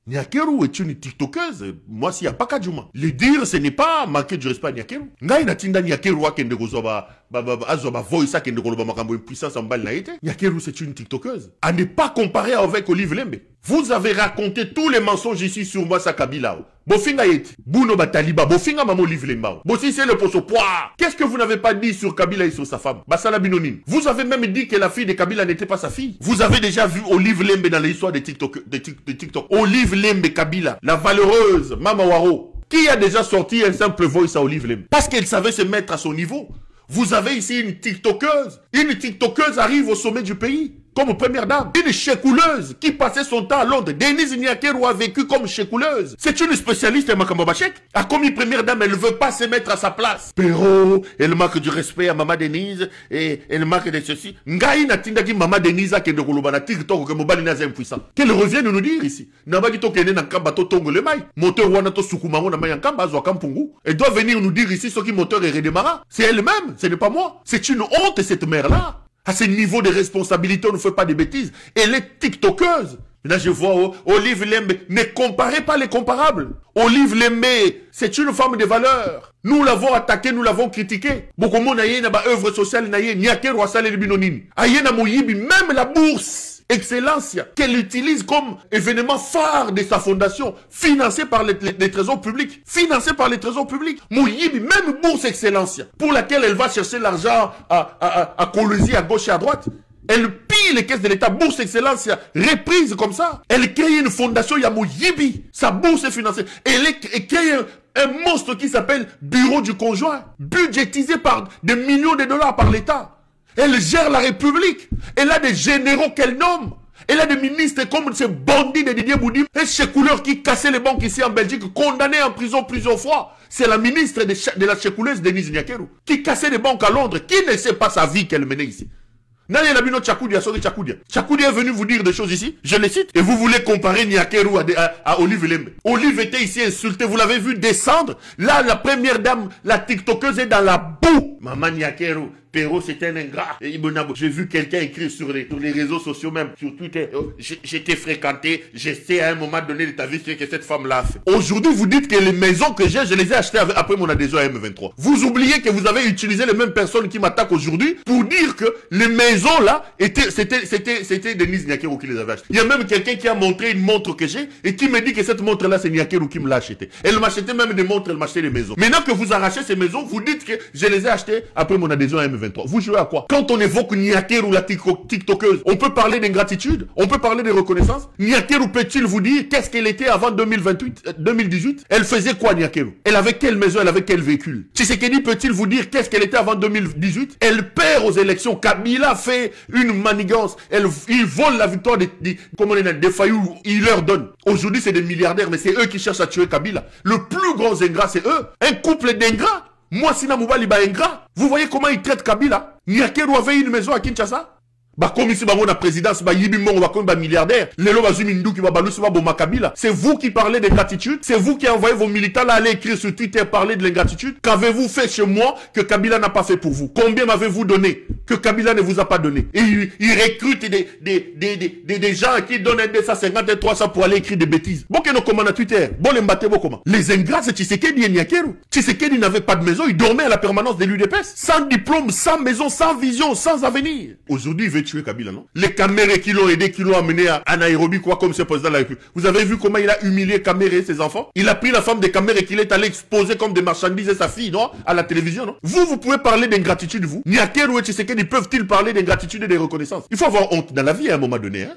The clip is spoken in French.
Nyakeru est une tiktokeuse. Moi, s'il n'y a pas Kadjuma. Le dire, ce n'est pas manquer de respect à Nyakeru. Ngai na tinda Nyakeru wa kende gozoba azoba voice kende koloba makambo puissance en balle na été. Nyakeru, c'est une tiktokeuse. À ne pas comparer avec Olive Lembe. Vous avez raconté tous les mensonges ici sur moi, sa Kabila. Bofinga yeti. Bouno Bataliba. Bofinga mamo Olive Lemba. Bossi c'est le poso. Qu'est-ce que vous n'avez pas dit sur Kabila et sur sa femme? Basala Binonine. Vous avez même dit que la fille de Kabila n'était pas sa fille. Vous avez déjà vu Olive Lembe dans l'histoire de TikTok. Olive Lembe Kabila. La valeureuse Mama Waro. Qui a déjà sorti un simple voice à Olive Lembe? Parce qu'elle savait se mettre à son niveau. Vous avez ici une tiktokeuse. Une tiktokeuse arrive au sommet du pays. Comme première dame. Une chekouleuse qui passait son temps à Londres. Denise Nyakeru a vécu comme chekouleuse. C'est une spécialiste Makamba Bachek. A commis première dame, elle ne veut pas se mettre à sa place. Pero, elle manque du respect à Maman Denise. Et elle manque de ceci. Ngai na tindaki Maman Denise a kende koloba na TikTok que mobali na impuissant. Qu'elle revienne nous dire ici. Nabaki to kene na kamba to tongo le mai. Moteur wana to sukumango na mai kamba zo kampungu. Elle doit venir nous dire ici ce qui moteur est redémarrant. C'est elle-même, ce n'est pas moi. C'est une honte cette mère-là. À ce niveau de responsabilité, on ne fait pas de bêtises. Elle est tiktokeuse. Là, je vois Olive Lembe. Ne comparez pas les comparables. Olive Lembe, c'est une femme de valeur. Nous l'avons attaquée, nous l'avons critiquée. Beaucoup de monde a ba œuvre sociale na Nyakeru asale libinonine. Aye na moyibi, même la bourse Excellencia, qu'elle utilise comme événement phare de sa fondation, financé par les trésors publics. Financé par les trésors publics. Moyibi, même bourse Excellencia, pour laquelle elle va chercher l'argent à Colosie, à gauche et à droite. Elle pille les caisses de l'État, bourse Excellence, reprise comme ça. Elle crée une fondation, Yamo Yibi. Sa bourse est financée. Elle crée un monstre qui s'appelle Bureau du Conjoint, budgétisé par des millions de dollars par l'État. Elle gère la République. Elle a des généraux qu'elle nomme. Elle a des ministres comme ces bandits de Didier Boudim, un chekouleuse qui cassait les banques ici en Belgique, condamné en prison plusieurs fois. C'est la ministre de la chekouleuse Denise Nyakeru, qui cassait les banques à Londres, qui ne sait pas sa vie qu'elle menait ici. Nani Labino Tchakoudia, sorry Tchakoudia. Tchakoudia est venu vous dire des choses ici, je les cite, et vous voulez comparer Nyakeru à Olive Lembe. Olive était ici insultée, vous l'avez vu descendre. Là, la première dame, la tiktokeuse est dans la boue. Maman Nyakeru, Pero, c'est un ingrat. J'ai vu quelqu'un écrire sur les réseaux sociaux, même sur Twitter. J'étais fréquenté, je sais à un moment donné de ta vie ce que cette femme-là a fait. Aujourd'hui, vous dites que les maisons que j'ai, je les ai achetées après mon adhésion à M23. Vous oubliez que vous avez utilisé les mêmes personnes qui m'attaquent aujourd'hui pour dire que les maisons là, c'était Denise Nyakeru qui les avait achetées. Il y a même quelqu'un qui a montré une montre que j'ai et qui me dit que cette montre-là, c'est Nyakeru qui me l'a achetée. Elle m'achetait même des montres, elle m'achetait des maisons. Maintenant que vous arrachez ces maisons, vous dites que je les ai achetées après mon adhésion à M23. Vous jouez à quoi? Quand on évoque Nyakeru, la tiktokeuse, on peut parler d'ingratitude, on peut parler de reconnaissance. Nyakeru peut-il vous dire qu'est-ce qu'elle était avant 2018? Elle faisait quoi Nyakeru? Elle avait quelle maison, elle avait quel véhicule? Tshisekedi peut-il vous dire qu'est-ce qu'elle était avant 2018? Elle perd aux élections. Kabila fait une manigance. Il vole la victoire des Fayou. Il leur donne. Aujourd'hui, c'est des milliardaires, mais c'est eux qui cherchent à tuer Kabila. Le plus gros ingrat, c'est eux. Un couple d'ingrats. Moi, Sina Moubali ba ingrat. Vous voyez comment ils traitent Kabila? Nyakeru avait une maison à Kinshasa. Bah, comme ici, bah, on a présidence, bah, Yibi Mongo, bah, comme, bah, milliardaire. Lelo, bah, Zumindu, qui va balou, bah, Boma Kabila. C'est vous qui parlez d'ingratitude. C'est vous qui envoyez vos militants là, aller écrire sur Twitter, parler de l'ingratitude. Qu'avez-vous fait chez moi que Kabila n'a pas fait pour vous? Combien m'avez-vous donné que Kabila ne vous a pas donné? Et il recrute des gens qui donnent 250 et 300 pour aller écrire des bêtises. Bon, que nos commandes à Twitter. Bon, les mbattez, bon, comment? Les ingrats, c'est Tshisekedi et Nyakeru. Tshisekedi n'avait pas de maison, il dormait à la permanence de l'UDPS. Sans diplôme, sans maison, sans vision, sans avenir. Aujourd'hui, il veut tuer Kabila, non? Les Kaméré qui l'ont aidé, qui l'ont amené à Nairobi, quoi, comme ce président de la République. Vous avez vu comment il a humilié Kaméré et ses enfants? Il a pris la femme de Kaméré qu'il est allé exposer comme des marchandises et sa fille, non? À la télévision, non? Vous pouvez parler d'ingratitude, vous? Nyakeru et Tshisekedi peuvent-ils parler d'ingratitude et de reconnaissance? Il faut avoir honte dans la vie à un moment donné, hein?